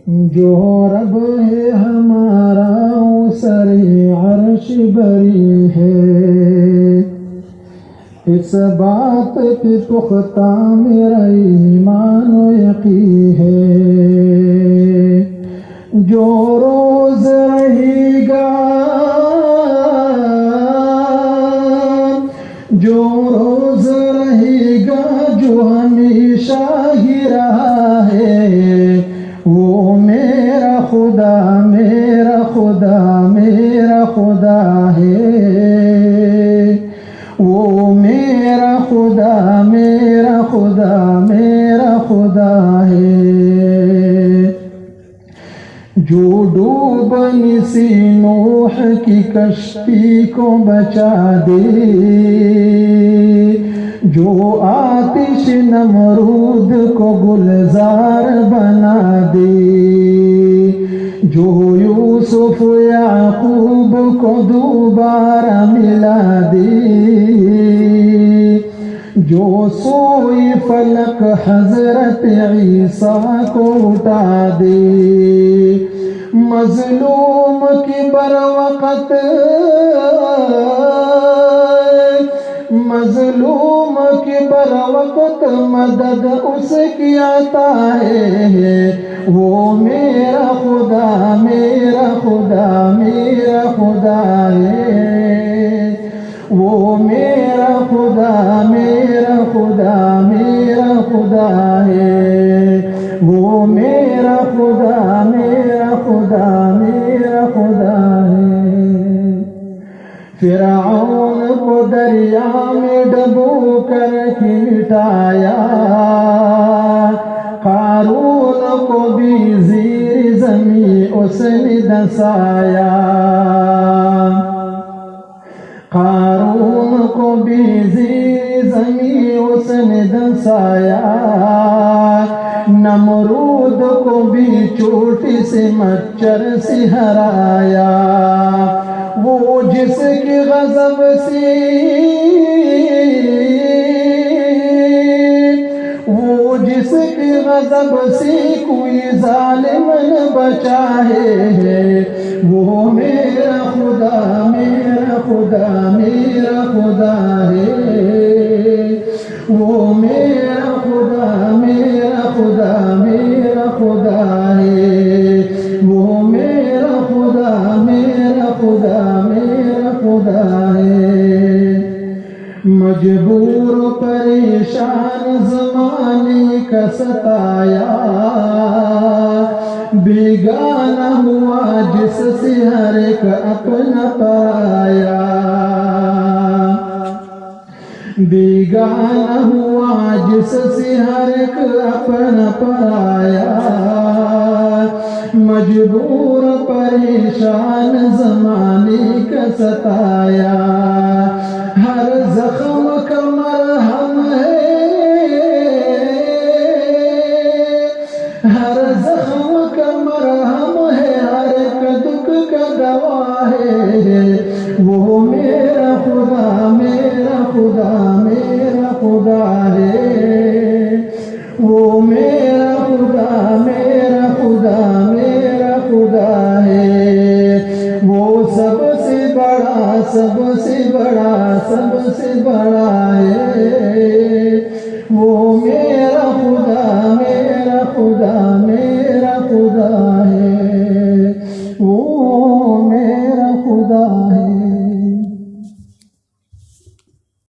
جو رب ہے ہمارا وہ سرِ عرش بری ہے، اس بات پہ پختہ میرا ایمان و یقین ہے۔ جو روز رہے گا، جو روز رہے گا، جو ہمیشہ ہی رہا ہے، وہ میرا خدا، میرا خدا، میرا خدا ہے۔ وہ میرا خدا، میرا خدا، میرا خدا ہے۔ جو ڈوبنے سے نوح کی کشتی کو بچا دے، جو آتش نمرود کو گلزار بنا دے، جو یوسف یعقوب کو دوبارہ ملا دے، جو سوئی فلک حضرت عیسیٰ کو اٹھا دے، مظلوم کی بروقت، مظلوم کی بروقت مدد اس کی عطا ہے، وہ میرا خدا، میرا خدا، میرا خدا ہے۔ وہ میرا خدا، میرا خدا، میرا خدا ہے۔ وہ میرا خدا، میرا خدا، میرا خدا ہے۔ فرعون کو دریا میں ڈبو کر کے مٹایا، قارون کو بھی زیر زمین اس نے دسایا، قارون کو بھی زیر زمین اس نے دسایا، نمرود کو بھی چوٹی سے مچھر سے ہرایا۔ وہ جس کی غضب سے، وہ جس کی غضب سے کوئی ظالم نہ بچا ہے، وہ میرا خدا، میرا خدا، میرا خدا ہے۔ وہ میرا خدا، میرا خدا، میرا خدا ہے۔ وہ میرا خدا، میرا خدا، میرا خدا ہے۔ مجبور پریشان زمانے کا ستایا، بیگانہ ہوا جس سے ہر ایک اپنا پرایا، بیگانہ ہوا جس سے ہر ایک اپنا پرایا، مجبور پریشان زمانے کا ستایا، ہر زخم کا مرہم ہے، ہر زخم کا مرہم ہے، ہر ایک دکھ کا دوا ہے، وہ میرا خدا، میرا خدا، میرا خدا ہے۔ وہ میرا خدا، میرا خدا، میرا خدا ہے۔ وہ سب سے بڑا، سب سے بڑا، سب سے بڑا ہے۔ وہ میرا خدا، میرا خدا، میرا خدا ہے۔ وہ